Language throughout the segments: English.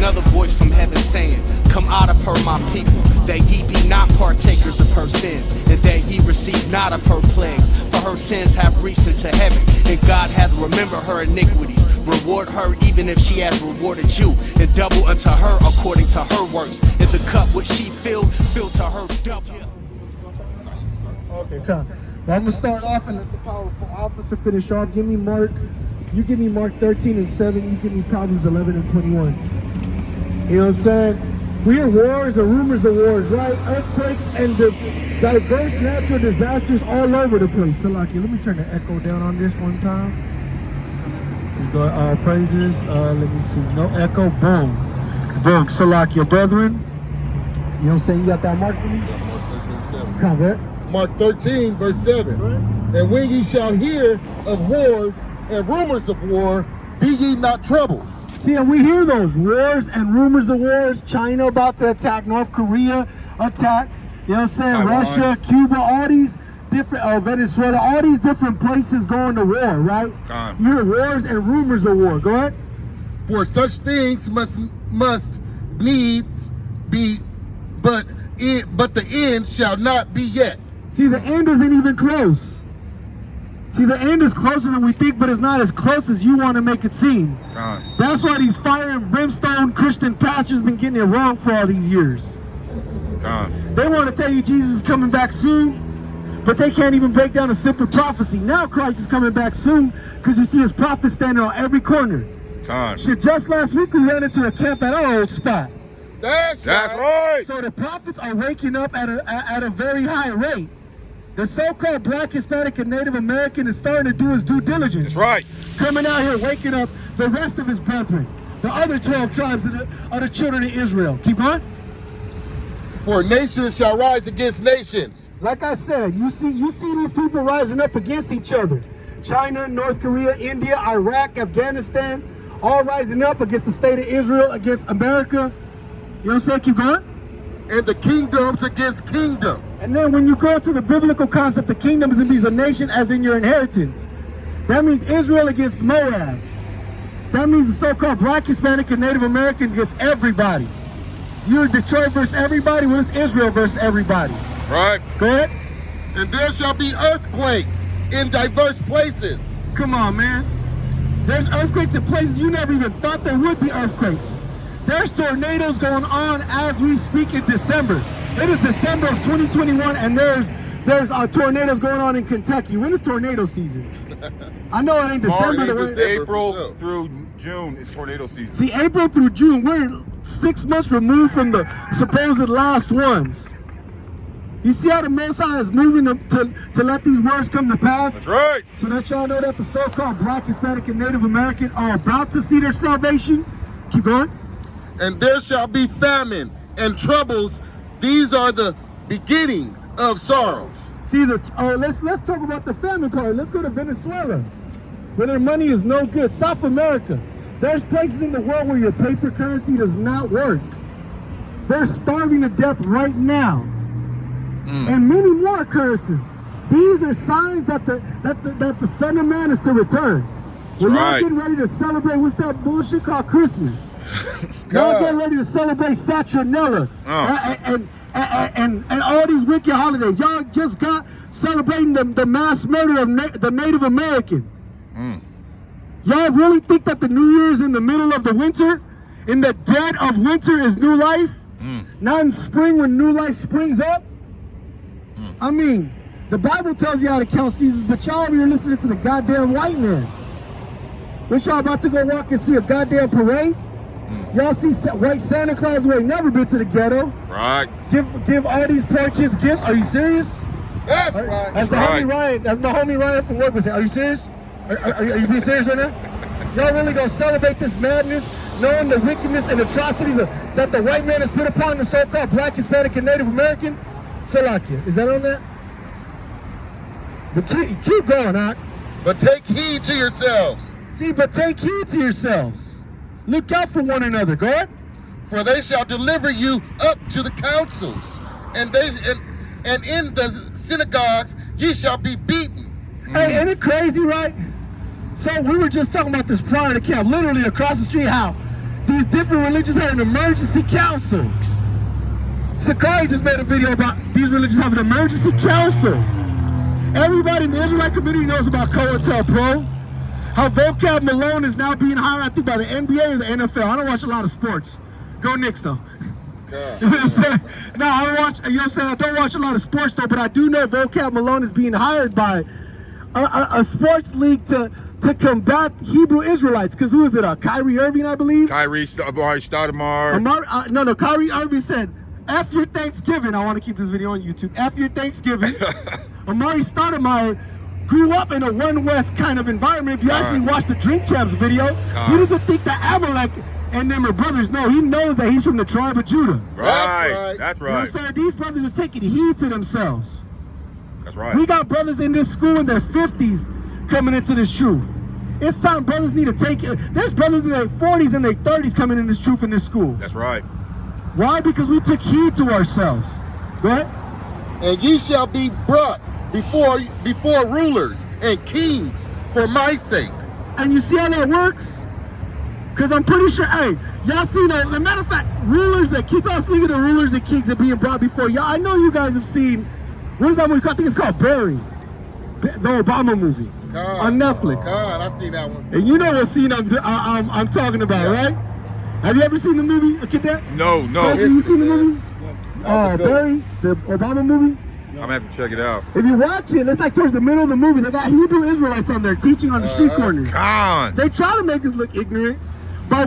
another voice from heaven saying, come out of her, my people, that ye be not partakers of her sins, and that ye receive not of her plagues. For her sins have reached into heaven, and God hath remembered her iniquities. Reward her even if she has rewarded you, and double unto her according to her works. And the cup which she filled to her double. Okay, come. Well, I'm going to start off and let the powerful officer finish off. Give me Mark. You give me Mark 13 and 7. You give me Proverbs 11 and 21. You know what I'm saying? We hear wars and rumors of wars, right? Earthquakes and the diverse natural disasters all over the place. Salaki, let me turn the echo down on this one time. Let's see, go all praises. Let me see. No echo. Boom. Boom. Salaki, brethren. You know what I'm saying? You got that mark for me? Come on, Mark 13, verse 7. Right. And when ye shall hear of wars and rumors of war, be ye not troubled. See, and we hear those wars and rumors of wars. China about to attack, North Korea attack, you know what I'm saying? Taiwan. Russia, Cuba, all these different, Venezuela, all these different places going to war, right? You hear wars and rumors of war. Go ahead. For such things must needs be, but the end shall not be yet. See, the end isn't even close. See, the end is closer than we think, but it's not as close as you want to make it seem. That's why these fire and brimstone Christian pastors been getting it wrong for all these years. They want to tell you Jesus is coming back soon, but they can't even break down a simple prophecy. Now Christ is coming back soon because you see his prophets standing on every corner. Shit, just last week we ran into a camp at our old spot. That's right. So the prophets are waking up at a very high rate. The so-called Black, Hispanic, and Native American is starting to do his due diligence. That's right. Coming out here, waking up the rest of his brethren, the other 12 tribes of the children of Israel. Keep on. For nations shall rise against nations. Like I said, you see these people rising up against each other. China, North Korea, India, Iraq, Afghanistan, all rising up against the state of Israel, against America. You know what I'm saying? Keep going. And the kingdoms against kingdoms. And then when you go to the biblical concept, the kingdom means a nation as in your inheritance. That means Israel against Moab. That means the so-called Black, Hispanic, and Native American against everybody. You're Detroit versus everybody, well, it's Israel versus everybody. Right. Go ahead. And there shall be earthquakes in diverse places. Come on, man. There's earthquakes in places you never even thought there would be earthquakes. There's tornadoes going on as we speak in December. It is December of 2021 and there's tornadoes going on in Kentucky. When is tornado season? I know it ain't December. April through June is tornado season. See, April through June, we're 6 months removed from the supposed last ones. You see how the Most High is moving to let these words come to pass? That's right. So that y'all know that the so-called Black, Hispanic, and Native American are about to see their salvation. Keep going. And there shall be famine and troubles. These are the beginning of sorrows. See, let's talk about the famine part. Let's go to Venezuela, where their money is no good. South America. There's places in the world where your paper currency does not work. They're starving to death right now. And many more curses. These are signs that the Son of Man is to return. We're not getting ready to celebrate what's that bullshit called Christmas. Y'all getting ready to celebrate Saturnella and all these wicked holidays. Y'all just got celebrating the mass murder of the Native American. Y'all really think that the New Year is in the middle of the winter? In the dead of winter is new life? Not in spring when new life springs up? I mean, the Bible tells you how to count seasons, but y'all over here listening to the goddamn white man. What y'all about to go walk and see a goddamn parade? Y'all see white Santa Claus who ain't never been to the ghetto. Right. Give all these poor kids gifts. Are you serious? That's right. That's my homie Ryan from work was saying. Are you serious? Are you being serious right now? Y'all really gonna celebrate this madness, knowing the wickedness and atrocity that the white man has put upon the so-called Black, Hispanic, and Native American? Salakia, is that on that? But keep going, Ak. But take heed to yourselves. See, but take heed to yourselves. Look out for one another. Go ahead. For they shall deliver you up to the councils, and in the synagogues ye shall be beaten. Hey, ain't it crazy, right? So we were just talking about this prior to camp, literally across the street, how these different religions had an emergency council. Sakai just made a video about these religions have an emergency council. Everybody in the Israelite community knows about COINTELPRO. How vocab Malone is now being hired, I think, by the NBA or the NFL. I don't watch a lot of sports. Go Knicks, though. You know what I'm saying? No, I don't watch, you know what I'm saying? I don't watch a lot of sports, though, but I do know vocab Malone is being hired by a sports league to combat Hebrew Israelites. Because who is it? Kyrie Irving, I believe? Kyrie Stoudemire. No, Kyrie Irving said, F your Thanksgiving. I want to keep this video on YouTube. F your Thanksgiving. Amari Stoudemire grew up in a One West kind of environment. If you actually watch the Drink Champs video, he doesn't think that Amalek and them are brothers. No, he knows that he's from the tribe of Judah. Right, that's right. You know what I'm saying? These brothers are taking heed to themselves. That's right. We got brothers in this school in their 50s coming into this truth. It's time brothers need to take it. There's brothers in their 40s and their 30s coming in this truth in this school. That's right. Why? Because we took heed to ourselves. Go ahead. And ye shall be brought before rulers and kings for my sake. And you see how that works? Because I'm pretty sure, hey, y'all seen that. As a matter of fact, rulers and kings, I'm speaking of rulers and kings that being brought before y'all. I know you guys have seen, what is that movie called? I think it's called Barry. The Obama movie on Netflix. God, I seen that one. And you know what scene I'm talking about, right? Have you ever seen the movie, Cadet? No. Have you seen the movie? Barry, the Obama movie? I'm gonna have to check it out. If you watch it, it's like towards the middle of the movie. They got Hebrew Israelites on there teaching on the street corners. God. They try to make us look ignorant. By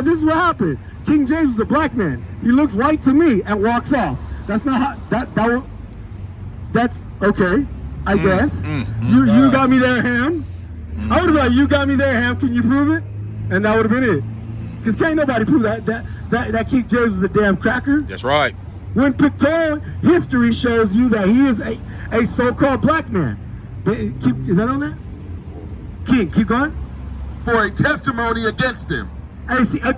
this is what happened. King James was a black man. He looks white to me and walks off. That's not how that's okay, I guess. You got me there, Ham. I would have been like, you got me there, Ham. Can you prove it? And that would have been it. Because can't nobody prove that King James was a damn cracker. That's right. When pictorial history shows you that he is a so-called black man. Is that on that? King, keep going. For a testimony against them. Hey, see, and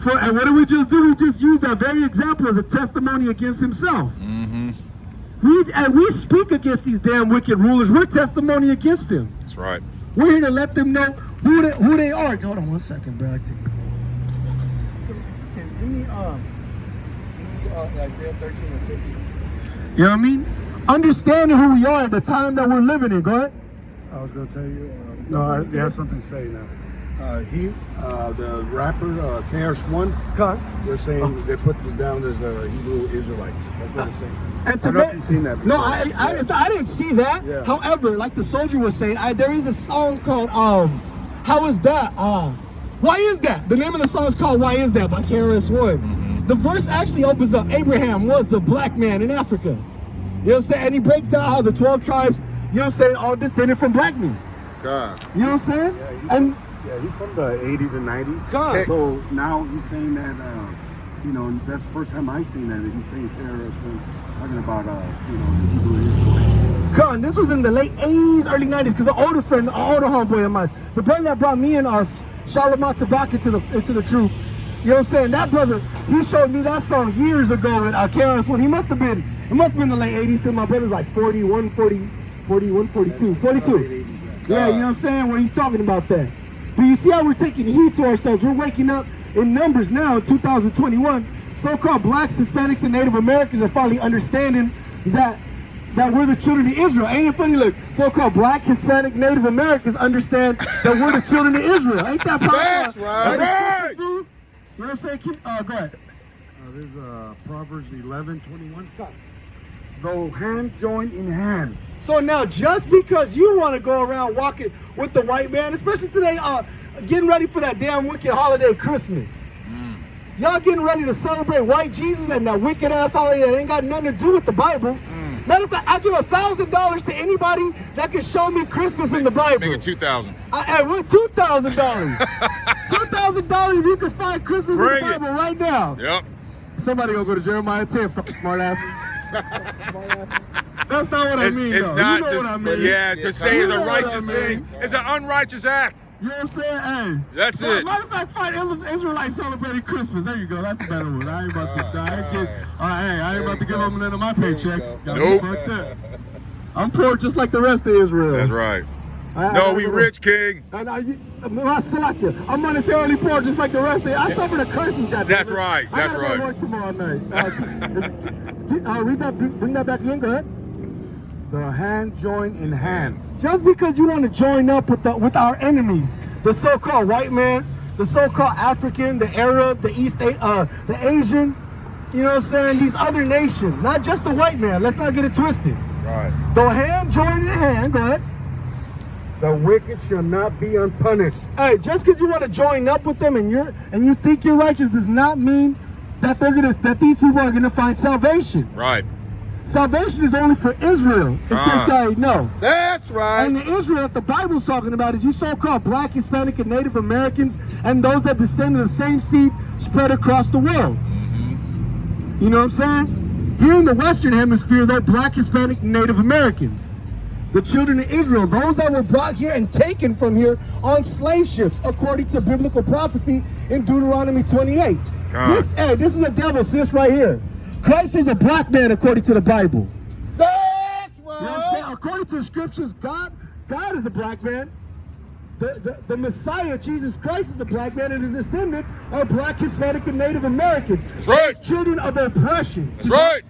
what did we just do? We just used that very example as a testimony against himself. We speak against these damn wicked rulers. We're testimony against them. That's right. We're here to let them know who they are. Hold on one second, bro. Give me Isaiah 13 and 15. You know what I mean? Understanding who we are at the time that we're living in. Go ahead. I was going to tell you. You have something to say now. The rapper KRS-One, they're saying they put them down as Hebrew Israelites. That's what they're saying. And I don't know if you've seen that. No, I didn't see that. Yeah. However, like the soldier was saying, there is a song called How Is That? Why Is That? The name of the song is called Why Is That by KRS-One. The verse actually opens up, Abraham was the black man in Africa. You know what I'm saying? And he breaks down how the 12 tribes, you know what I'm saying, all descended from black men. God. You know what I'm saying? He's from the 80s and 90s. God. So now he's saying that, that's the first time I've seen that. He's saying KRS-One, talking about, the Hebrew Israelites. Con, this was in the late 80s, early 90s, because an older homeboy of mine, the brother that brought me and Shalom Tabak into the truth, you know what I'm saying? That brother, he showed me that song years ago with KRS-One. It must have been the late 80s, because my brother's like 41, 42. Yeah, you know what I'm saying? When he's talking about that. But you see how we're taking heed to ourselves. We're waking up in numbers now in 2021. So-called blacks, Hispanics, and Native Americans are finally understanding that we're the children of Israel. Ain't it funny? Look, so-called black, Hispanic, Native Americans understand that we're the children of Israel. Ain't that powerful? That's right. You know what I'm saying? Go ahead. This is Proverbs 11:21. Though hand join in hand. So now, just because you want to go around walking with the white man, especially today, getting ready for that damn wicked holiday Christmas. Y'all getting ready to celebrate white Jesus and that wicked ass holiday that ain't got nothing to do with the Bible. Matter of fact, I give $1,000 to anybody that can show me Christmas in the Bible. Make it $2,000. $2,000. $2,000 if you can find Christmas in the Bible right now. Yep. Somebody gonna go to Jeremiah 10, smart ass. That's not what I mean, it's though. Not you know what I mean. Yeah, to say it's a righteous thing. It's an unrighteous act. You know what I'm saying? Hey. That's it. Matter of fact, find Israelites celebrating Christmas. There you go. That's a better one. I ain't about to I ain't about to give them none of my paychecks. Nope. I'm poor just like the rest of Israel. That's right. No, we rich, King. And I'm monetarily poor just like the rest of you. I suffer the curses, God. That's right. That's I gotta go to right. work tomorrow night. Read that. Bring that back again. Go ahead. The hand join in hand. Just because you want to join up with our enemies, the so-called white man, the so-called African, the Arab, the the Asian, you know what I'm saying? These other nations, not just the white man. Let's not get it twisted. Right. The hand join in hand. Go ahead. The wicked shall not be unpunished. Hey, just because you want to join up with them and you think you're righteous does not mean that these people are gonna find salvation. Right. Salvation is only for Israel, in case y'all already know. That's right. And the Israel that the Bible's talking about is you so-called Black, Hispanic, and Native Americans, and those that descend of the same seed spread across the world. You know what I'm saying? Here in the Western Hemisphere, they're Black, Hispanic, and Native Americans. The children of Israel, those that were brought here and taken from here on slave ships, according to biblical prophecy in Deuteronomy 28. This is a devil, sis, right here. Christ was a black man according to the Bible. That's You know what I'm saying? right. According to the scriptures, God is a black man. The Messiah, Jesus Christ, is a black man, and his descendants are Black, Hispanic, and Native Americans. That's right. Those children of oppression. That's right.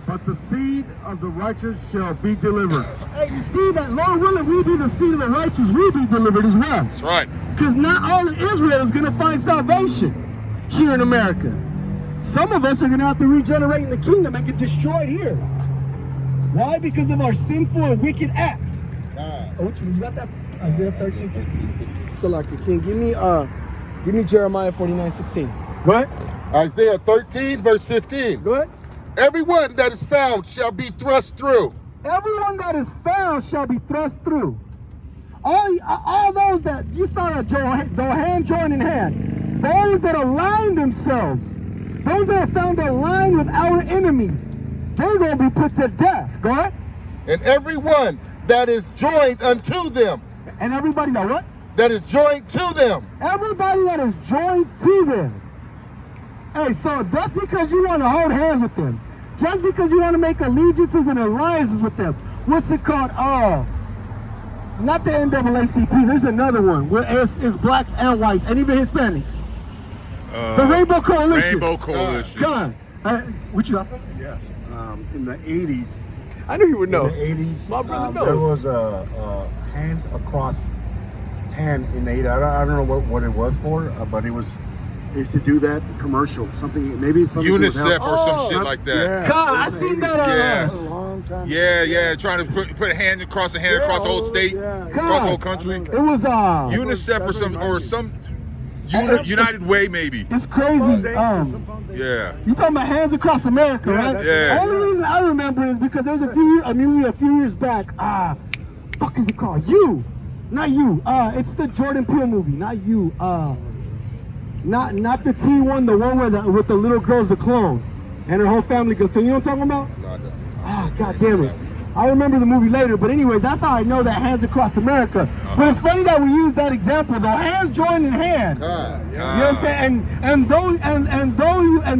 But the seed of the righteous shall be delivered. Hey, you see that, Lord willing, we be the seed of the righteous, we be delivered as well. That's right. Because not all of Israel is going to find salvation here in America. Some of us are going to have to regenerate in the kingdom and get destroyed here. Why? Because of our sinful and wicked acts. Oh, you got that? Isaiah 13:15. So, like, King, give me Jeremiah 49:16. Go ahead. Isaiah 13, verse 15. Go ahead. Everyone that is found shall be thrust through. Everyone that is found shall be thrust through. All those that you saw that the hand join in hand, those that align themselves, those that are found aligned with our enemies, they're going to be put to death. Go ahead. And everyone that is joined unto them. And everybody that what? That is joined to them. Everybody that is joined to them. Hey, so just because you want to hold hands with them, just because you want to make allegiances and alliances with them, what's it called? Oh, not the NAACP. There's another one where it's blacks and whites and even Hispanics. The Rainbow Coalition. Rainbow Coalition. Come on. What you got? Yes. In the 80s. I knew you would know. In the 80s, My brother knows. there was a hands across hand in the 80s. I don't know what it was for, but it was. They used to do that commercial, something UNICEF or some shit like that. Yeah. God, I seen that on Yes. A long time ago. Yeah, trying to put a hand across the hand across the whole state, across the whole country. It was UNICEF or some United Way maybe. it's crazy. Yeah. You talking about Hands Across America, right? that's Yeah. The only reason I remember is because there's a few years back. Fuck is it called? Not you. It's the Jordan Peele movie. Not you. Not the T1, the one with the little girl's the clone, and her whole family goes. You know what I'm talking about? God damn it. I remember the movie later, but anyways, that's how I know that Hands Across America. But it's funny that we use that example, though. Hands join in hand. You know what I'm saying? And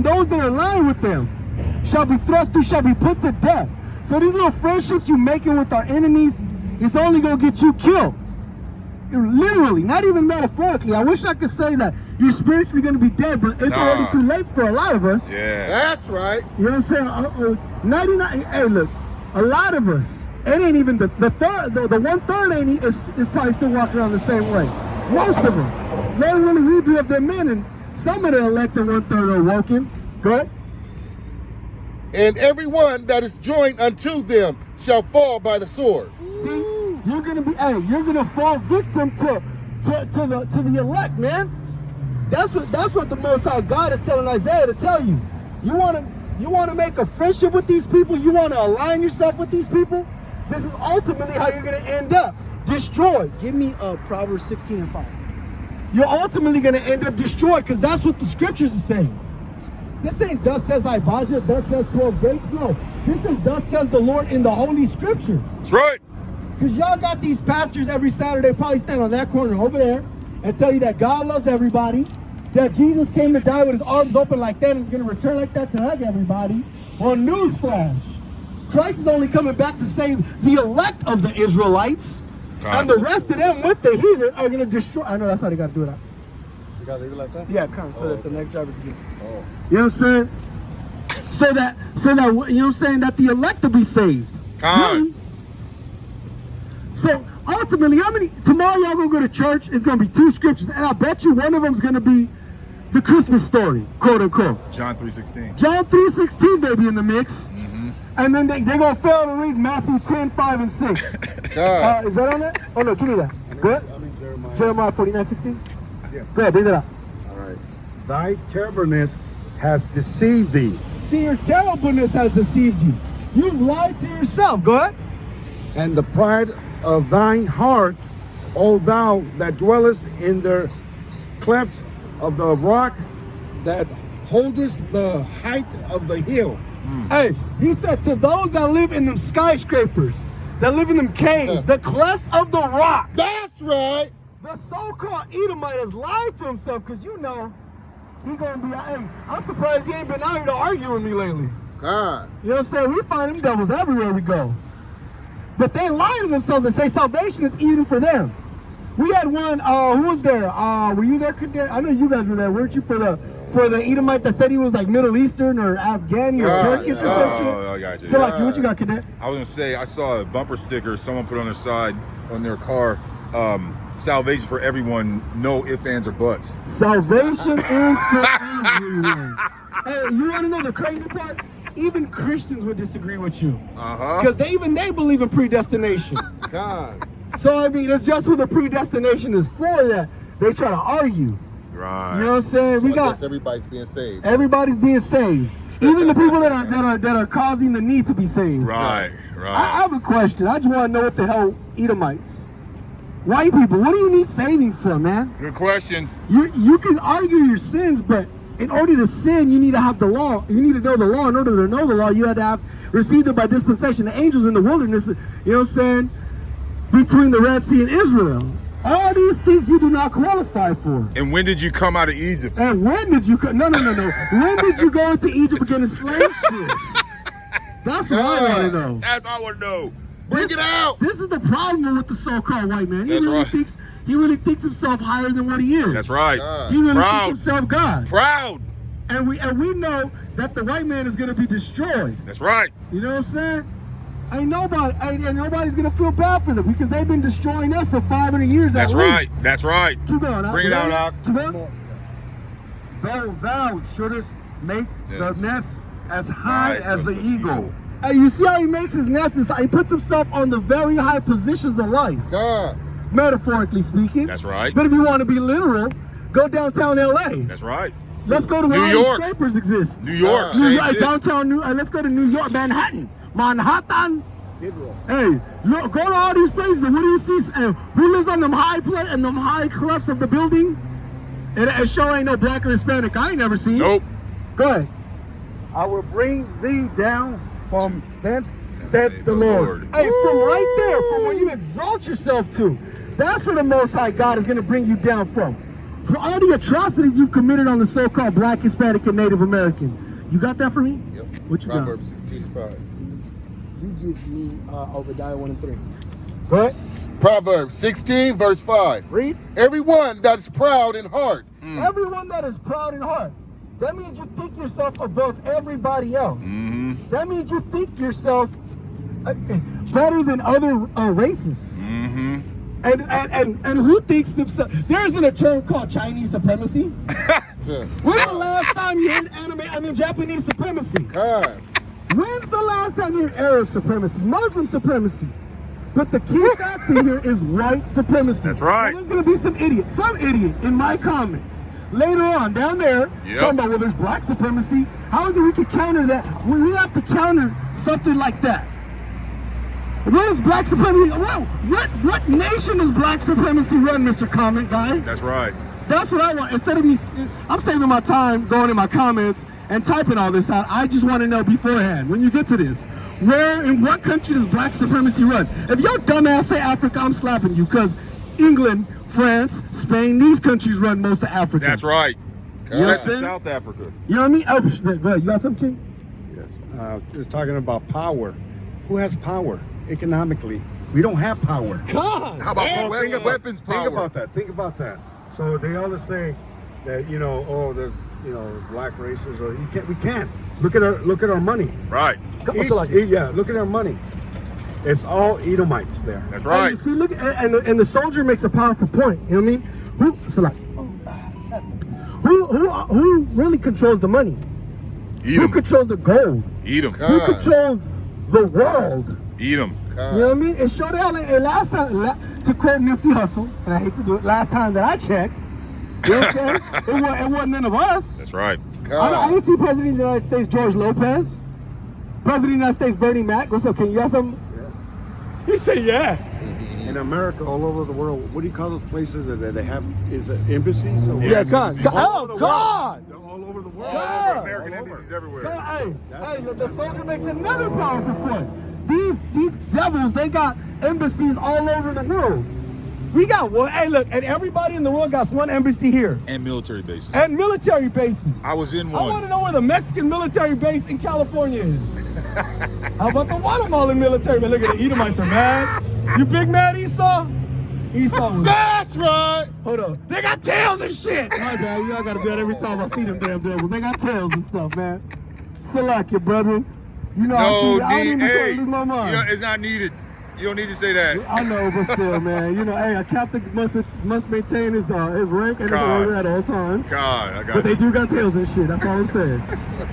those that are aligned with them shall be thrust through, shall be put to death. So these little friendships you making with our enemies, it's only gonna get you killed. Literally, not even metaphorically. I wish I could say that you're spiritually gonna be dead, but it's already too late for a lot of us. Yeah. That's right. You know what I'm saying? 99. Hey, look, a lot of us. It ain't even the 1/3 is probably still walking around the same way. Most of them. They really redo of their men, and some of the elected 1/3 are working. Go ahead. And everyone that is joined unto them shall fall by the sword. See, you're gonna fall victim to the elect, man. That's what the Most High God is telling Isaiah to tell you. You wanna make a friendship with these people. You wanna align yourself with these people. This is ultimately how you're gonna end up destroyed. Give me Proverbs 16:5. You're ultimately gonna end up destroyed because that's what the scriptures are saying. This ain't thus says IBADYAH, thus says 12 gates. No, this is thus says the Lord in the Holy Scriptures. That's right. Because y'all got these pastors every Saturday probably stand on that corner over there and tell you that God loves everybody, that Jesus came to die with his arms open like that and is going to return like that to hug everybody. Well, newsflash, Christ is only coming back to save the elect of the Israelites. And the rest of them with the heathen are going to destroy. I know that's how they got to do it. You gotta leave it like that? Yeah, come so that the next driver can get. Oh. You know what I'm saying? So that you know what I'm saying, that the elect will be saved. Really? So ultimately, how many tomorrow y'all gonna go to church? It's gonna be 2 scriptures, and I bet you one of them is gonna be the Christmas story, quote unquote. John 3:16. John 3:16, baby, in the mix. And then they're gonna fail to read Matthew 10:5 and 6. Is that on there? Oh no, give me that. Good. I'm in Jeremiah. Jeremiah 49:16. Yes. Go ahead, bring it up. All right. Thy terribleness has deceived thee. See, your terribleness has deceived you. You've lied to yourself. Go ahead. And the pride of thine heart, O thou that dwellest in the clefts of the rock, that holdest the height of the hill. Hey, he said to those that live in them skyscrapers, that live in them caves, the clefts of the rock. That's right. The so-called Edomite has lied to himself, because you know he gonna be. Hey, I'm surprised he ain't been out here to argue with me lately. God. You know what I'm saying? We find them devils everywhere we go. But they lie to themselves and say salvation is even for them. We had one, who was there? Were you there, Cadet? I know you guys were there, weren't you, for the Edomite that said he was like Middle Eastern or Afghani or Turkish or some shit? Oh, I got you. So like, what you got, Cadet? I was gonna say, I saw a bumper sticker someone put on their side on their car. Salvation for everyone, no ifs, ands, or buts. Salvation is for everyone. Hey, you want to know the crazy part? Even Christians would disagree with you. Because they believe in predestination. God. So I mean, it's just what the predestination is for that they try to argue. Right. You know what I'm saying? So We I got guess everybody's being saved. everybody's being saved. Even the people that are causing the need to be saved. Right. I have a question. I just want to know what the hell Edomites. White people, what do you need saving from, man? Good question. You can argue your sins, but in order to sin, you need to have the law. You need to know the law. In order to know the law, you had to have received it by dispensation. The angels in the wilderness, you know what I'm saying, between the Red Sea and Israel. All these things you do not qualify for. And when did you come out of Egypt? And when did you come? No. When did you go into Egypt against slave ships? That's what I want to know. That's all I want to know. Bring it out. This is the problem with the so-called white man. That's right. He really thinks himself higher than what he is. That's right. God. He really Proud. thinks himself God. Proud. And we know that the white man is going to be destroyed. That's right. You know what I'm saying? Ain't nobody's going to feel bad for them because they've been destroying us for 500 years That's at right. least. That's right. Keep going. Bring it out, Doc. Keep going. Thou shouldest make the nest as high as the eagle. Hey, you see how he makes his nest? He puts himself on the very high positions of life. God. Metaphorically speaking. That's right. But if you want to be literal, go downtown LA. That's right. Let's go to where New all York. the scrapers exist. New York. New same York, shit. downtown let's go to New York, Manhattan. Skid Row. Hey, look, go to all these places. And what do you see? Who lives on them high clefts of the building? It sure ain't no black or Hispanic. I ain't never seen. Nope. Go ahead. I will bring thee down from thence, said the Lord. Hey, from right there, from where you exalt yourself to, that's where the Most High God is going to bring you down from. For all the atrocities you've committed on the so-called black, Hispanic, and Native American. You got that for me? Yep. What you Proverbs 16:5. You give me Obadiah 1 and 3. Go ahead. Proverbs 16, verse 5. Read. Everyone that is proud in heart. Everyone that is proud in heart. That means you think yourself above everybody else. That means you think yourself better than other races. And who thinks themselves? There isn't a term called Chinese supremacy. When's the last time you heard Japanese supremacy? God. When's the last time you heard Arab supremacy? Muslim supremacy? But the key factor here is white supremacy. That's right. And there's going to be some idiot in my comments later on down there talking about, well, there's black supremacy. How is it we can counter that? We have to counter something like that. What is black supremacy? Well, what nation does black supremacy run, Mr. Comment Guy? That's right. That's what I want. Instead of me, I'm saving my time going in my comments and typing all this out. I just want to know beforehand, when you get to this, where in what country does black supremacy run? If your dumbass say Africa, I'm slapping you, because England, France, Spain, these countries run most of Africa. That's right. You know what I'm Especially saying? South Africa. You know what I mean? Oh, you got something, King? Yes. Just talking about power. Who has power economically, We don't have power. God. How about So weapons power? Think about that. Think about that. So they always say that there's black races or we can't. Look at our money. Right. Look at our money. It's all Edomites there. That's right. And you see, look, and the soldier makes a powerful point. You know what I mean? Who really controls the money? Who controls the gold? Edom. Who controls the world? Edom. You know what I mean? It showed out. And last time, to quote Nipsey Hussle, and I hate to do it, last time that I checked, you know what I'm saying? It wasn't none of us. That's right. I didn't see President of the United States George Lopez. President of the United States Bernie Mac. What's up? Can you got something? Yeah. He said, yeah. In America, all over the world, what do you call those places that they have? Is it embassies? Or Yeah, God. Oh, God. They're all over the world. God. American embassies everywhere. God, hey, the soldier makes another powerful point. These devils, they got embassies all over the world. We got one. Hey, look, and everybody in the world got one embassy here. And military bases. And military bases. I was in I one. want to know where the Mexican military base in California is. How about the Guatemalan military? Man, look at the Edomites are mad. You big mad, Esau? Esau was. That's right. Hold on. They got tails and shit. My bad. You all gotta do that every time I see them damn devils. They got tails and stuff, man. Select your brethren. You know, I didn't even lose my mind. It's not needed. You don't need to say that. I know, but still, man. You know, hey, a captain must maintain his rank and his order at all times. God, I got But they do got tails and shit. That's all I'm saying.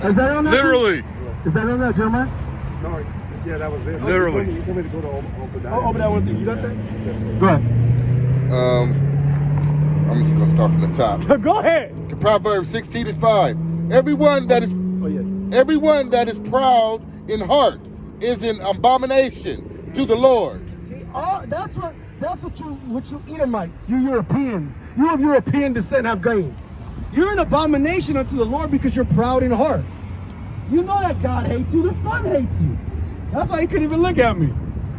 Is that on that? Literally. Is that on that, Jeremiah? No, yeah, that was it. Literally. You told me to go to Obadiah. Oh, but that one thing. You got that? Yes, sir. Go ahead. I'm just gonna start from the top. Go ahead. Proverbs 16:5. Everyone that is proud in heart is an abomination to the Lord. See, that's what you Edomites, you Europeans, you of European descent have gained. You're an abomination unto the Lord because you're proud in heart. You know that God hates you. The Son hates you. That's why he couldn't even look at me.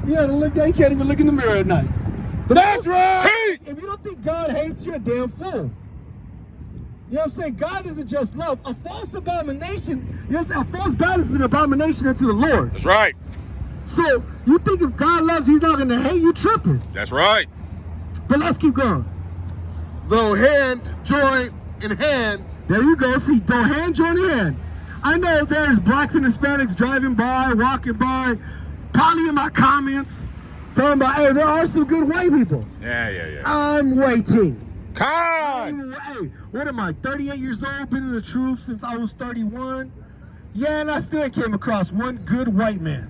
He had to look. He can't even look in the mirror at night. But That's right. If you don't think God hates you, you're a damn fool. You know what I'm saying? God isn't just love. A false abomination, you know what I'm saying? A false God is an abomination unto the Lord. That's right. So, you think if God loves, he's not going to hate you, tripping. That's right. But let's keep going. Though hand join in hand. There you go. See, though hand join in hand. I know there's blacks and Hispanics driving by, walking by, probably in my comments, talking about, hey, there are some good white people. Yeah. I'm waiting. Con! Hey, what am I, 38 years old, been in the truth since I was 31? Yeah, and I still came across one good white man.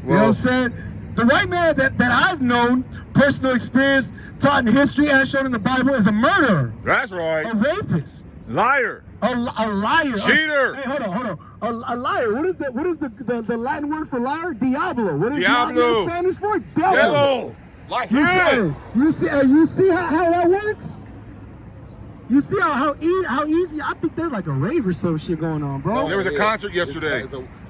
You know what I'm saying? The white man that I've known, personal experience, taught in history and shown in the Bible, is a murderer. That's right. A rapist. Liar. A liar. Cheater. Hey, hold on. A liar. What is the Latin word for liar? Diablo. What is Diablo in Spanish for? Devil. Like You him. see how that works? You see how easy? I think there's like a rave or some shit going on, bro. There was a concert yesterday.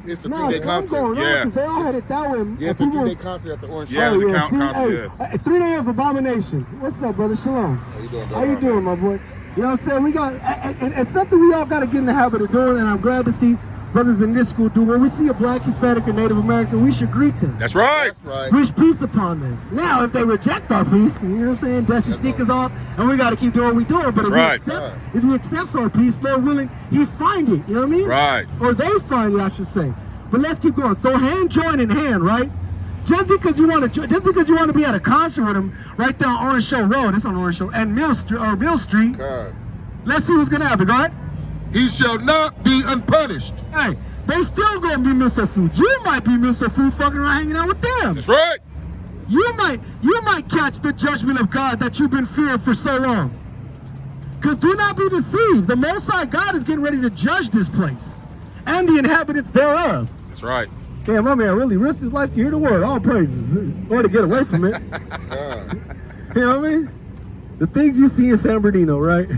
It's a No, 3-day something concert. going on, Yeah. 'cause they all had it that way. Yeah, it's a 3-day concert at the Orange Yeah, it was a concert. Hey, 3 days of abominations. What's up, brother? Shalom. How you doing, How you doing, my boy? You know what I'm saying? We got, and something we all got to get in the habit of doing, and I'm glad to see brothers in this school do. When we see a black, Hispanic, or Native American, we should greet them. That's right. That's right. Wish peace upon them. Now, if they reject our peace, you know what I'm saying? Dust your stickers off, and we got to keep doing what we're doing. But if he accepts our peace, Lord willing, he find it. You know what I mean? Right. Or they find it, I should say. But let's keep going. So hand join in hand, right? Just because you want to be at a concert with them right there on Orange Show Road, it's on Orange Show, and Mill Street. God. Let's see what's gonna happen. Go ahead. He shall not be unpunished. Hey, they still gonna be Mr. Food. You might be Mr. Food fucking around hanging out with them. That's right. You might catch the judgment of God that you've been fearing for so long. Because do not be deceived. The Most High God is getting ready to judge this place and the inhabitants thereof. That's right. Damn, my man really risked his life to hear the word. All praises. Or to get away from it. God. You know what I mean? The things you see in San Bernardino, right?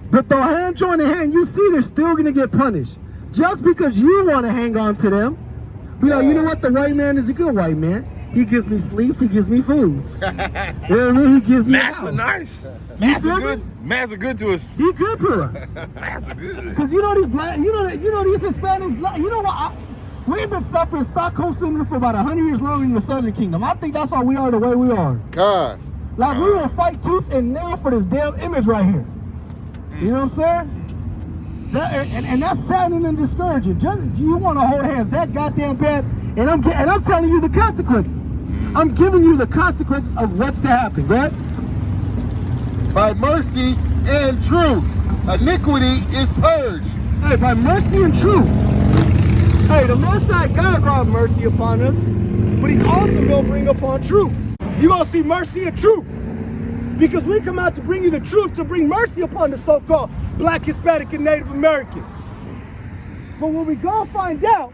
But though hand join in hand, you see they're still going to get punished. Just because you want to hang on to them. Be like, you know what? The white man is a good white man. He gives me sleeps. He gives me foods. You know what I mean? He gives me Matt's house. nice. You feel me? Matt's good to us. He good to us. Matt's good. Because you know these black, you know these Hispanics, you know what? We've been suffering Stockholm Syndrome for about 100 years longer than the Southern Kingdom. I think that's why we are the way we are. God. Like, we will fight tooth and nail for this damn image right here. You know what I'm saying? And that's saddening and discouraging. Just, you want to hold hands that goddamn bad, and I'm telling you the consequences. I'm giving you the consequences of what's to happen, right? By mercy and truth, iniquity is purged. Hey, by mercy and truth. Hey, the Most High God brought mercy upon us, but He's also going to bring upon truth. You're going to see mercy and truth. Because we come out to bring you the truth, to bring mercy upon the so-called Black, Hispanic, and Native American. But what we going to find out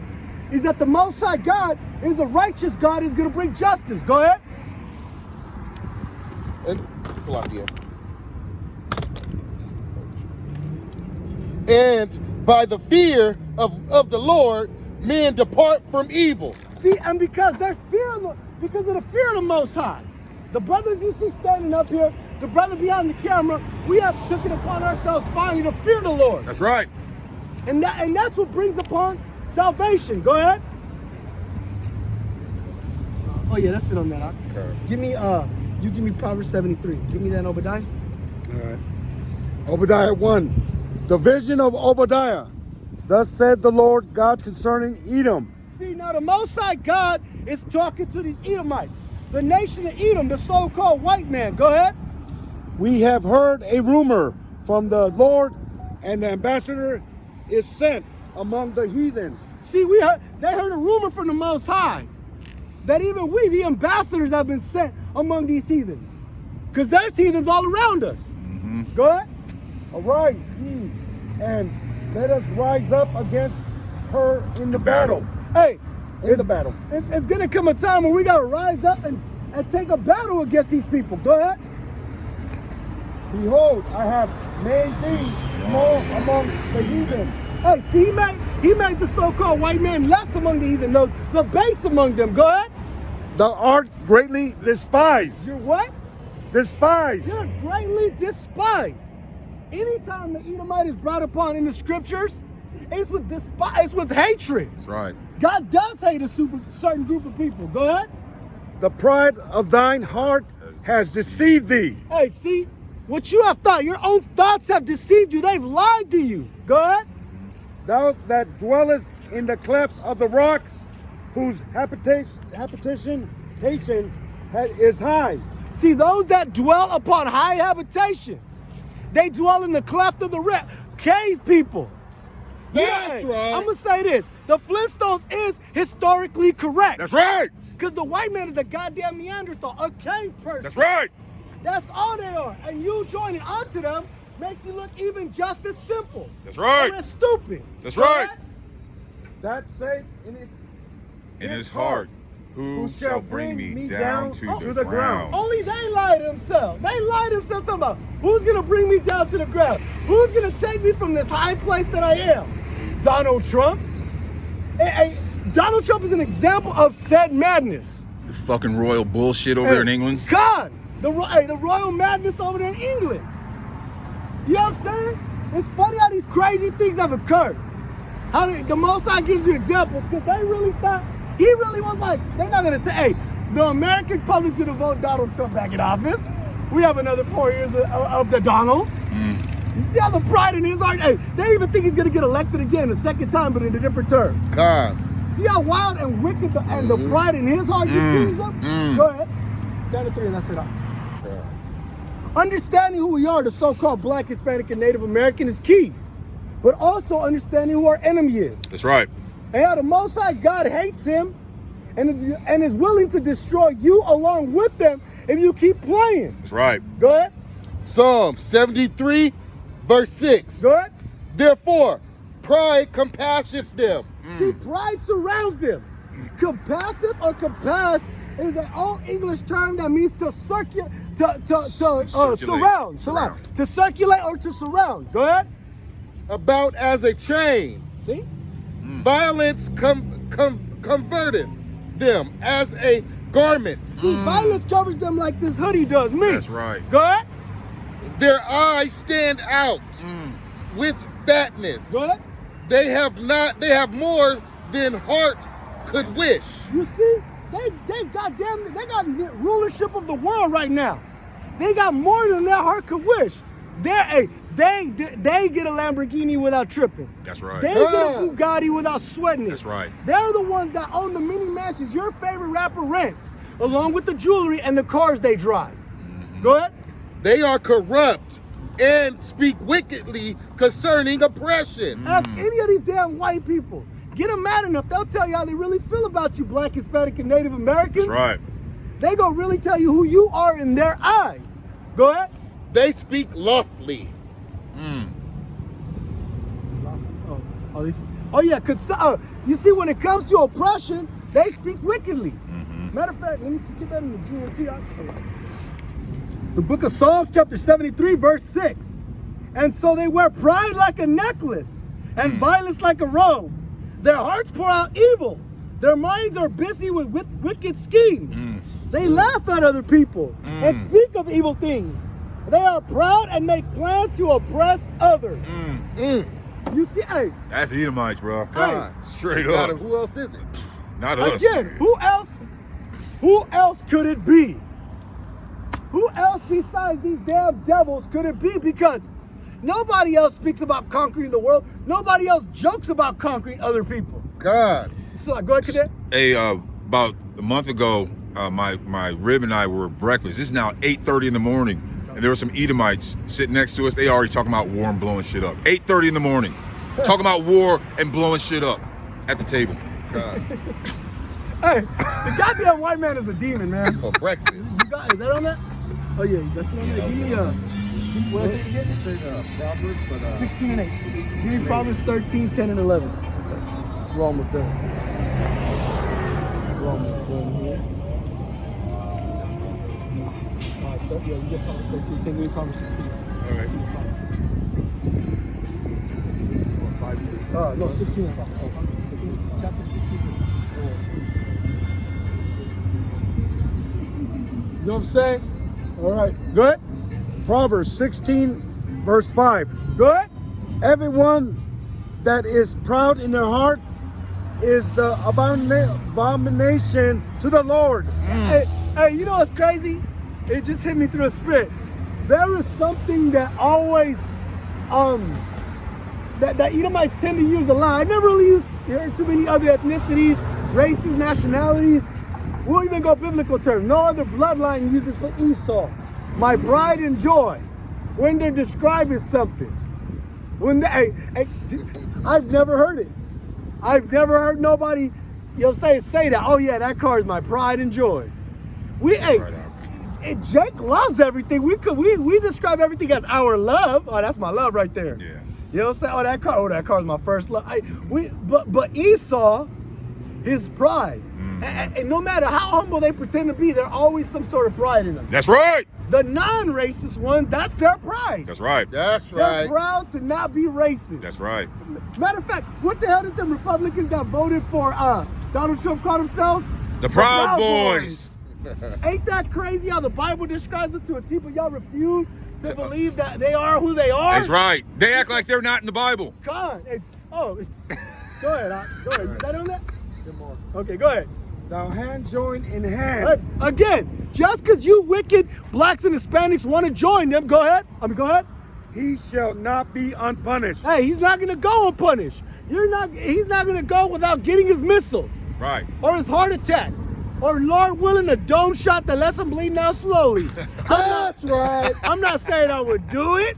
is that the Most High God is a righteous God, is going to bring justice. Go ahead. And Salakia. And by the fear of the Lord, men depart from evil. See, and because there's fear because of the fear of the Most High. The brothers you see standing up here, the brother behind the camera, we have taken upon ourselves finally to fear the Lord. That's right. And that's what brings upon salvation. Go ahead. Oh yeah, that's it on that. Okay. Give me you give me Proverbs 73. Give me that, Obadiah. All right. Obadiah 1. The vision of Obadiah. Thus said the Lord God concerning Edom. See, now the Most High God is talking to these Edomites. The nation of Edom, the so-called white man. Go ahead. We have heard a rumor from the Lord, and the ambassador is sent among the heathen. See, they heard a rumor from the Most High that even we, the ambassadors, have been sent among these heathens. Because there's heathens all around us. Go ahead. Arise, ye, and let us rise up against her in the battle. Hey, In the battle. It's going to come a time when we got to rise up and take a battle against these people. Go ahead. Behold, I have made thee small among the heathen. Hey, see, he made the so-called white man less among the heathen, the base among them. Go ahead. Thou art greatly despised. You're what? Despised. You're greatly despised. Anytime the Edomite is brought upon in the scriptures, it's with hatred. That's right. God does hate a certain group of people. Go ahead. The pride of thine heart has deceived thee. Hey, see, what you have thought, your own thoughts have deceived you. They've lied to you. Go ahead. Thou that dwellest in the cleft of the rock, whose habitation is high. See, those that dwell upon high habitations, they dwell in the cleft of the rock. Cave people. That's right. I'm going to say this. The Flintstones is historically correct. That's right. Because the white man is a goddamn Neanderthal, a cave person. That's right. That's all they are. And you joining onto them makes you look even just as simple. That's right. Or as stupid. That's right. That saith in his heart, who shall bring me down to the ground? Only they lie to themselves. They lie to themselves talking about who's going to bring me down to the ground? Who's going to take me from this high place that I am? Donald Trump. Hey, Donald Trump is an example of said madness. This fucking royal bullshit over there in England. God, the royal madness over there in England. You know what I'm saying? It's funny how these crazy things have occurred. How the Most High gives you examples because they really thought, he really was like, they're not going to hey, the American public didn't vote Donald Trump back in office. We have another 4 years of the Donald. You see how the pride in his heart, hey, they even think he's going to get elected again a second time, but in a different term. God. See how wild and wicked and the pride in his heart sees him? Go ahead. Down to 3 and that's it. Understanding who we are, the so-called Black, Hispanic, and Native American is key. But also understanding who our enemy is. That's right. And how the Most High God hates him and is willing to destroy you along with them if you keep playing. That's right. Go ahead. Psalm 73, verse 6. Go ahead. Therefore, pride compasseth them. See, pride surrounds them. Compassive or compass is an old English term that means to surround. To circulate or to surround. Go ahead. About as a chain. See? Violence converteth them as a garment. See, violence covers them like this hoodie does me. That's right. Go ahead. Their eyes stand out with fatness. Go ahead. They have more than heart could wish. You see, they got rulership of the world right now. They got more than their heart could wish. They get a Lamborghini without tripping. That's right. They get a Bugatti without sweating it. That's right. They're the ones that own the mini mansions your favorite rapper rents, along with the jewelry and the cars they drive. Go ahead. They are corrupt and speak wickedly concerning oppression. Ask any of these damn white people. Get them mad enough, they'll tell you how they really feel about you, Black, Hispanic, and Native Americans. That's right. They gonna really tell you who you are in their eyes. Go ahead. They speak lawfully. Oh yeah, because you see, when it comes to oppression, they speak wickedly. Matter of fact, let me see, get that in the GNT. I'll say it. The book of Psalms, chapter 73, verse 6. And so they wear pride like a necklace and violence like a robe. Their hearts pour out evil. Their minds are busy with wicked schemes. They laugh at other people and speak of evil things. They are proud and make plans to oppress others. You see, hey. That's Edomites, bro. God. Straight God, up. who else is it? Not us. Again, who else could it be? Who else besides these damn devils could it be? Because nobody else speaks about conquering the world. Nobody else jokes about conquering other people. God. So go ahead, Cadet. Hey, about a month ago, my rib and I were at breakfast. It's now 8:30 in the morning, and there were some Edomites sitting next to us. They already talking about war and blowing shit up. 8:30 in the morning, talking about war and blowing shit up at the table. God. Hey, the goddamn white man is a demon, man. For breakfast. Is that on that? Oh yeah, that's on there. Give me what else did you get? Proverbs, but 16 and 8. Give me Proverbs 13, 10, and 11. We're almost done. We're almost done here. Yeah, you get Proverbs 13, 10, give me Proverbs 16. All right. 5. No, 16 and 5. Oh, 16, chapter 16. You know what I'm saying? All right, go ahead. Proverbs 16, verse 5. Go ahead. Everyone that is proud in their heart is the abomination to the Lord. Hey, you know what's crazy? It just hit me through a spirit. There is something that always, that Edomites tend to use a lot. I never really heard too many other ethnicities, races, nationalities. We'll even go biblical terms. No other bloodline uses for Esau. My pride and joy. When they're describing something. When they, I've never heard it. I've never heard nobody, say that. Oh yeah, that car is my pride and joy. Jake loves everything. We describe everything as our love. Oh, that's my love right there. Yeah. You know what I'm saying? Oh, that car is my first love. But Esau, his pride. And no matter how humble they pretend to be, there's always some sort of pride in them. That's right. The non-racist ones, that's their pride. That's right. That's They're right. proud to not be racist. That's right. Matter of fact, what the hell did the Republicans that voted for Donald Trump call themselves? The Proud Boys. Ain't that crazy how the Bible describes it to a T, but y'all refuse to believe that they are who they are? That's right. They act like they're not in the Bible. God. Go ahead. Go ahead. Is that on that? Okay, go ahead. Thou hand join in hand. Again, just because you wicked blacks and Hispanics want to join them, go ahead. Go ahead. He shall not be unpunished. Hey, he's not going to go unpunished. He's not going to go without getting his missile. Right. Or his heart attack. Or Lord willing, a dome shot that lets him bleed out slowly. That's right. I'm not saying I would do it.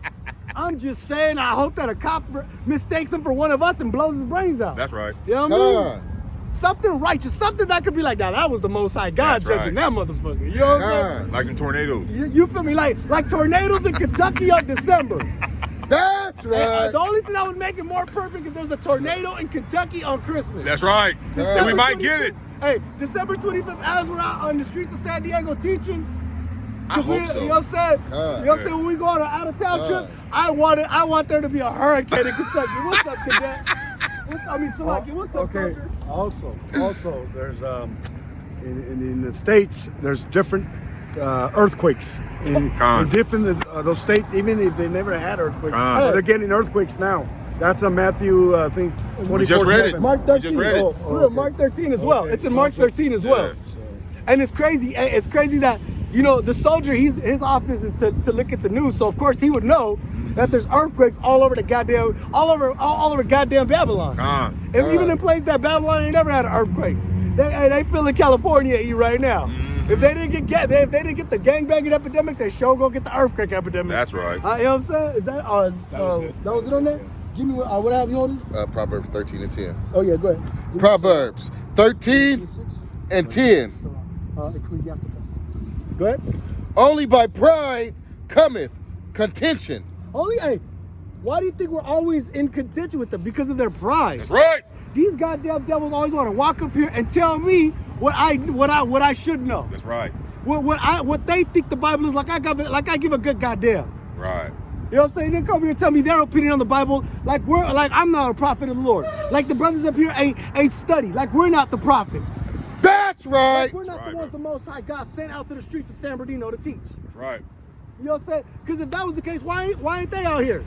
I'm just saying I hope that a cop mistakes him for one of us and blows his brains out. That's right. You know what I mean? Something righteous, something that could be like, now that was the Most High God That's judging right. that motherfucker. You know what I'm saying? Like in tornadoes. You feel me? Like tornadoes in Kentucky on December. That's right. The only thing that would make it more perfect if there's a tornado in Kentucky on Christmas. That's right. And we might get it. Hey, December 25th, as we're out on the streets of San Diego teaching. I hope so. You know what I'm saying? You know what I'm saying? When we go on an out-of-town trip, I want there to be a hurricane in Kentucky. What's up, Cadet? Salaki, what's up, soldier? Also, there's in the states, there's different earthquakes in different those states. Even if they never had earthquakes, they're getting earthquakes now. That's a Matthew, I think, 24. We just read it. Mark We 13. just read it. We're at Mark 13 as well. Okay. It's in Mark 13 as well. And it's crazy. It's crazy that, you know, the soldier, his office is to look at the news. So of course he would know that there's earthquakes all over the goddamn, all over goddamn Babylon. And even in places that Babylon ain't never had an earthquake. They feel in California right now. If they didn't get the gangbanging epidemic, they sure gonna get the earthquake epidemic. That's right. You know what I'm saying? Is that that was it on that? Give me what have you on it? Proverbs 13 and 10. Oh yeah, go ahead. Give me Proverbs 13 and 10. Ecclesiasticus. Go ahead. Only by pride cometh contention. Hey, why do you think we're always in contention with them? Because of their pride. That's right. These goddamn devils always want to walk up here and tell me what I should know. That's right. What they think the Bible is like. I give a good goddamn. Right. You know what I'm saying? They come here and tell me their opinion on the Bible, like I'm not a prophet of the Lord. Like the brothers up here ain't studied. Like we're not the prophets. That's right. Like we're not the ones the Most High God sent out to the streets of San Bernardino to teach. That's right. You know what I'm saying? Because if that was the case, why ain't they out here?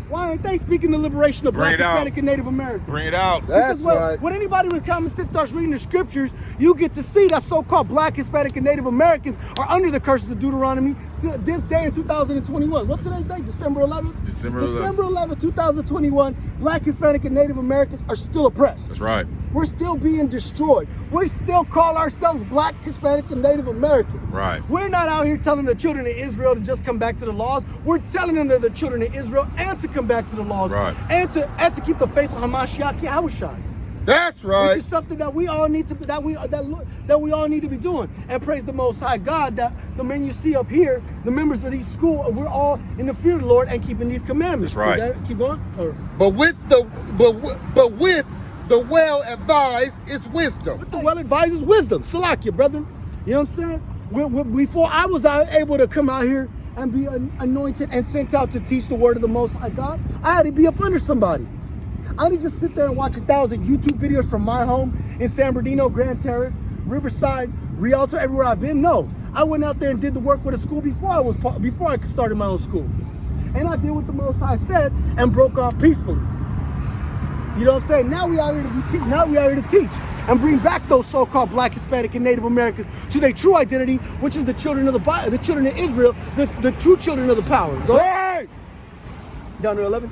Why aren't they speaking the liberation of Black, Hispanic, and Native Americans? Bring it out. That's right. When anybody with common sense starts reading the scriptures, you get to see that so-called Black, Hispanic, and Native Americans are under the curses of Deuteronomy to this day in 2021. What's today's date? December 11th? December 11th, 2021, Black, Hispanic, and Native Americans are still oppressed. That's right. We're still being destroyed. We still call ourselves Black, Hispanic, and Native American. Right. We're not out here telling the children of Israel to just come back to the laws. We're telling them they're the children of Israel and to come back to the laws. Right. And to keep the faith of Hamashiach YHWH. That's right. Which is something that we all need to that we all need to be doing. And praise the Most High God that the men you see up here, the members of these schools, we're all in the fear of the Lord and keeping these commandments. That's right. Keep going. But with the well advised is wisdom. With the well advised is wisdom. Salakia, brother. You know what I'm saying? Before I was able to come out here and be anointed and sent out to teach the word of the Most High God, I had to be up under somebody. I didn't just sit there and watch 1,000 YouTube videos from my home in San Bernardino, Grand Terrace, Riverside, Rialto, everywhere I've been. No, I went out there and did the work with a school before I started my own school, and I did what the Most High said and broke off peacefully. You know what I'm saying? Now we out here to teach and bring back those so-called Black, Hispanic, and Native Americans to their true identity, which is the children of the children of Israel, the true children of the power. Go Right. down to 11.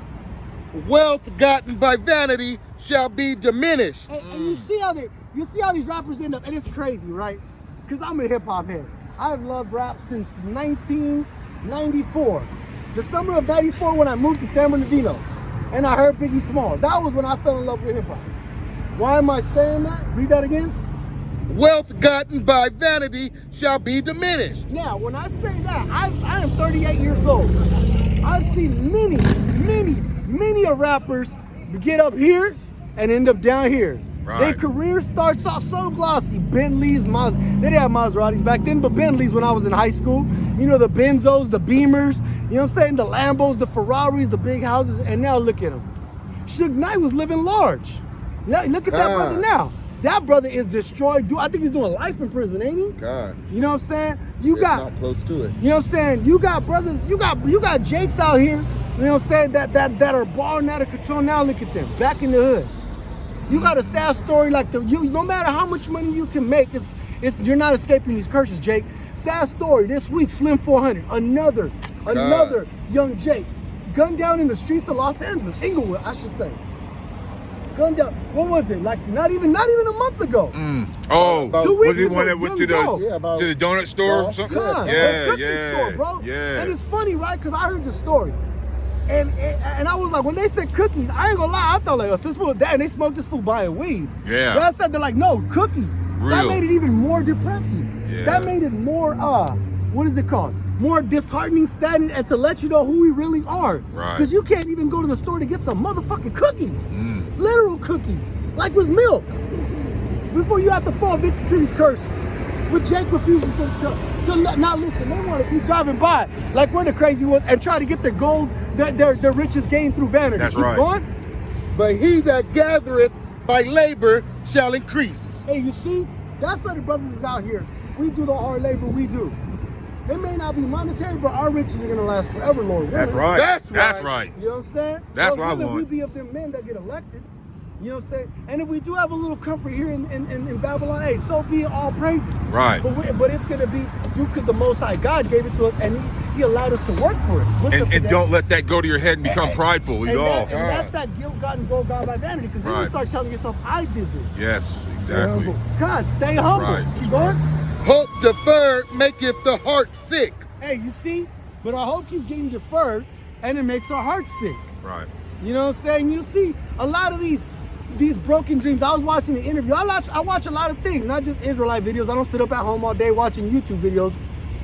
Wealth gotten by vanity shall be diminished. And you see how these rappers end up, and it's crazy, right? Because I'm a hip hop head. I've loved rap since 1994, the summer of '94 when I moved to San Bernardino, and I heard Biggie Smalls. That was when I fell in love with hip hop. Why am I saying that? Read that again. Wealth gotten by vanity shall be diminished. Now, when I say that, I am 38 years old. I've seen many rappers get up here and end up down here. Right. Their career starts off so glossy. Bentleys, they didn't have Maseratis back then, but Bentleys when I was in high school. You know, the Benzos, the Beamers, you know what I'm saying? The Lambos, the Ferraris, the big houses, and now look at him. Suge Knight was living large. Now, look at that brother now. That brother is destroyed. I think he's doing life in prison, ain't he? God. You know what I'm saying? It's not close to it. You know what I'm saying? You got brothers, you got Jakes out here, you know what I'm saying, that are balling out of control. Now look at them, back in the hood. You got a sad story like no matter how much money you can make, you're not escaping these curses, Jake. Sad story this week, Slim 400, another young Jake, gunned down in the streets of Los Angeles, Inglewood, I should say. Gunned down. What was it? Like not even a month ago. Oh, About 2 weeks was it ago, one that went to the donut store or something? God, Yeah, a cookie yeah, store, bro. yeah. And it's funny, right? Because I heard the story, and I was like, when they said cookies, I ain't gonna lie, I thought like, oh, this fool, and they smoked this fool buying weed. Yeah. Then I said they're like, no, cookies. That Real. made it even more depressing. Yeah. That made it more what is it called? More disheartening, saddening, and to let you know who we really are. Right. Because you can't even go to the store to get some motherfucking cookies. Literal cookies, like with milk. Before you have to fall victim to these curses. But Jake refuses to not listen. They want to keep driving by like we're the crazy ones and try to get their gold, their riches gained through vanity. That's Keep right. going. But he that gathereth by labor shall increase. Hey, you see? That's why the brothers is out here. We do the hard labor we do. They may not be monetary, but our riches are gonna last forever, Lord. That's right. That's That's right. right. You know what I'm saying? That's Lord what I willing, want. We be of them men that get elected. You know what I'm saying? And if we do have a little comfort here in Babylon, hey, so be it, all praises. Right. But it's going to be because the Most High God gave it to us and he allowed us to work for it. What's up with And that? don't let that go to your head and become prideful at all. And that's that guilt, God, and go God by vanity. Because then you Right. start telling yourself, I did this. Yes, Stay exactly. humble. God, stay humble. right. Keep That's going. Hope deferred maketh the heart sick. Hey, you see? But our hope keeps getting deferred and it makes our heart sick. Right. You know what I'm saying? You see a lot of these broken dreams. I was watching the interview. I watch a lot of things, not just Israelite videos. I don't sit up at home all day watching YouTube videos.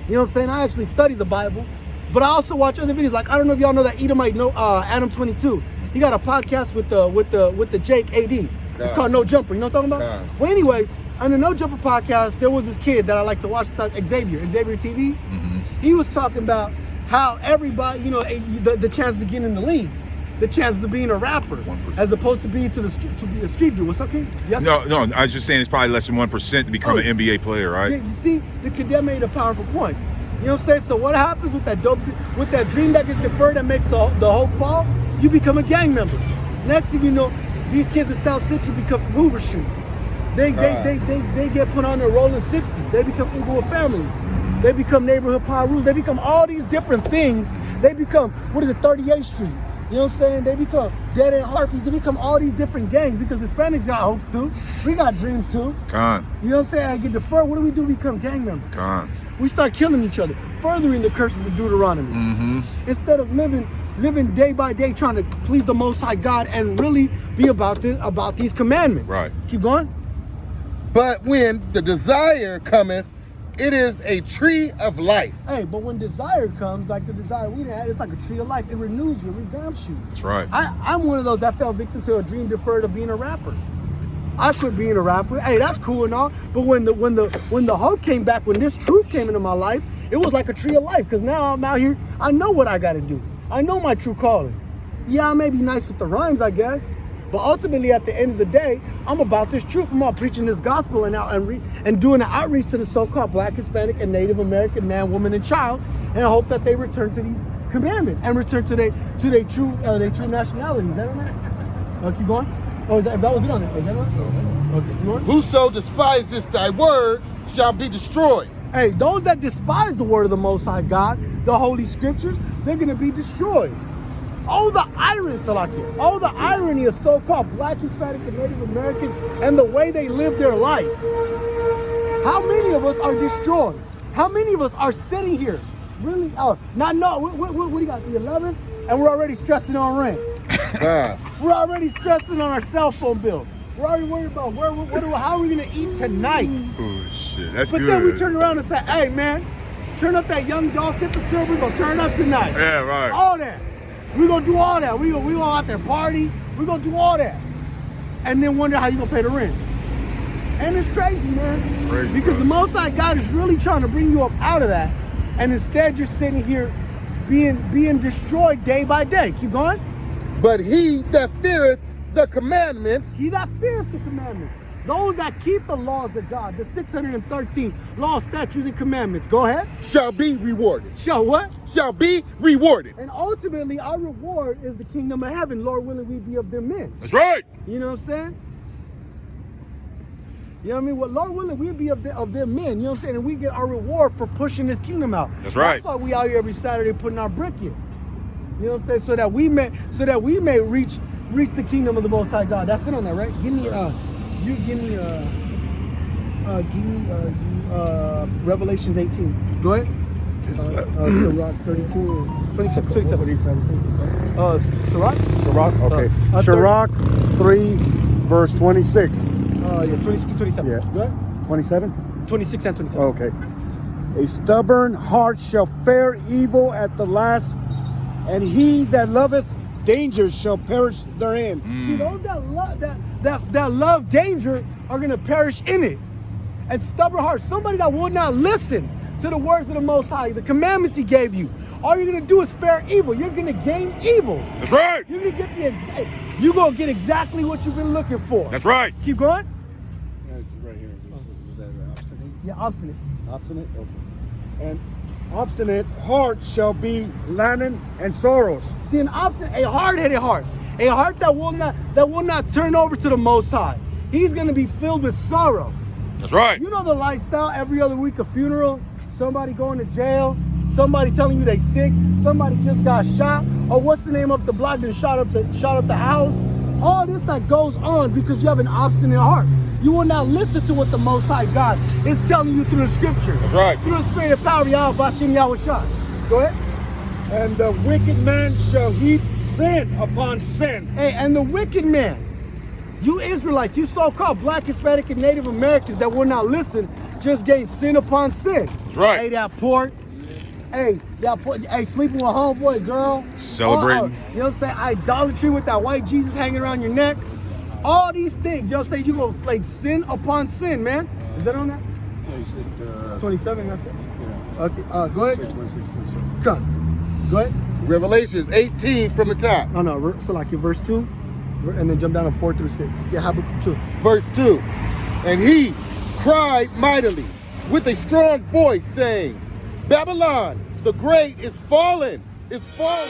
You know what I'm saying? I actually study the Bible, but I also watch other videos. Like, I don't know if y'all know that Edomite, Adam 22. He got a podcast with the Jake AD. It's called No Jumper. You know what I'm talking about? Well, anyways, on the No Jumper podcast, there was this kid that I like to watch, Xavier TV. He was talking about how everybody, you know, the chances of getting in the league. The chances of being a rapper, 1%. as opposed to being to be a street dude. What's up, King? Yes. No, I was just saying it's probably less than 1% to become an NBA player, right? Yeah, you see, the cadet made a powerful point. You know what I'm saying? So what happens with that dream that gets deferred that makes the hope fall? You become a gang member. Next thing you know, these kids in South Central become from Hoover Street. They get put on their rolling 60s. They become Inglewood families. They become neighborhood power rules. They become all these different things. They become 38th Street. You know what I'm saying? They become Dead End Harpies. They become all these different gangs because Hispanics got hopes too. We got dreams too. Con. You know what I'm saying? I get deferred. What do we do? We become gang members. Con. We start killing each other, furthering the curses of Deuteronomy. Instead of living day by day trying to please the Most High God and really be about these commandments. Right. Keep going. But when the desire cometh, it is a tree of life. Hey, but when desire comes, like the desire we had, it's like a tree of life. It renews you, it revamps you. That's right. I'm one of those that fell victim to a dream deferred of being a rapper. I quit being a rapper. Hey, that's cool and all. But when the hope came back, when this truth came into my life, it was like a tree of life. Because now I'm out here, I know what I got to do. I know my true calling. Yeah, I may be nice with the rhymes, I guess. But ultimately, at the end of the day, I'm about this truth. I'm about preaching this gospel and doing an outreach to the so-called Black, Hispanic, and Native American man, woman, and child, and I hope that they return to these commandments and return to their true nationalities. Is that right? Keep going. Oh, that was it on it. Is that right? Okay, keep going. Whoso despises thy word shall be destroyed. Hey, those that despise the word of the Most High God, the Holy Scriptures, they're going to be destroyed. Oh, the irony, Salakia. Oh, the irony of so-called Black, Hispanic, and Native Americans and the way they live their life. How many of us are destroyed? How many of us are sitting here, really? Oh, what do you got? The 11th, and we're already stressing on rent. We're already stressing on our cell phone bill. We're already worried about how are we gonna eat tonight? Oh shit, that's but good. Then we turn around and say, "Hey, man, turn up that Young Dog, get the silver. We're gonna turn up tonight. Yeah, right. All that. We're gonna do all that. We gonna out there party. We're gonna do all that, and then wonder how you gonna pay the rent. And it's crazy, man. It's crazy, because bro. the Most High God is really trying to bring you up out of that, and instead you're sitting here being destroyed day by day. Keep going. But he that feareth the commandments, He that feareth the commandments, those that keep the laws of God, the 613 laws, statutes, and commandments. Go ahead. shall be rewarded. Shall what? Shall be rewarded. And ultimately, our reward is the kingdom of heaven. Lord willing, we be of them men. That's right. You know what I'm saying? You know what I mean? Well, Lord willing, we be of them men. You know what I'm saying? And we get our reward for pushing this kingdom out. That's right. That's why we out here every Saturday putting our brick in. You know what I'm saying? So that we may reach the kingdom of the Most High God. That's it on that, right? Give me Revelations 18. Go ahead. Sirach 32, 26, 27. Sirach? Sirach, okay. Sirach 3, verse 26. Yeah, 26 to 27. Yeah. Go ahead. 27? 26 and 27. Okay. A stubborn heart shall fare evil at the last, and he that loveth danger shall perish therein. See, those that love danger are going to perish in it. And stubborn heart, somebody that will not listen to the words of the Most High, the commandments He gave you. All you're going to do is fare evil. You're going to gain evil. That's right. You're going to get exactly what you've been looking for. That's right. Keep going. Right here. Is that obstinate? Yeah, obstinate. Obstinate? Okay. obstinate heart shall be lamenting and sorrows. See, a hard-headed heart, a heart that will not turn over to the Most High. He's going to be filled with sorrow. That's right. You know the lifestyle, every other week a funeral, somebody going to jail, somebody telling you they sick, somebody just got shot, or what's the name up the block that shot up the house. All this that goes on because you have an obstinate heart. You will not listen to what the Most High God is telling you through the scripture. That's right. Through the spirit of power, YHWH. Go ahead. And the wicked man shall heap sin upon sin. Hey, and the wicked man, you Israelites, you so-called Black, Hispanic, and Native Americans that will not listen, just gain sin upon sin. That's right. Hey, that pork. Hey, sleeping with homeboy girl. Celebrating. You know what I'm saying? Idolatry with that white Jesus hanging around your neck. All these things, you know what I'm saying? You go like sin upon sin, man. Is that on that? Yeah, you said, 27, that's it. yeah. Okay, go ahead. 26, 27. Come. Go ahead. Revelations 18 from the top. No, so like in verse 2, and then jump down to 4 through 6. Get Habakkuk 2. Verse 2. And he cried mightily with a strong voice, saying, Babylon the great is fallen, is fallen.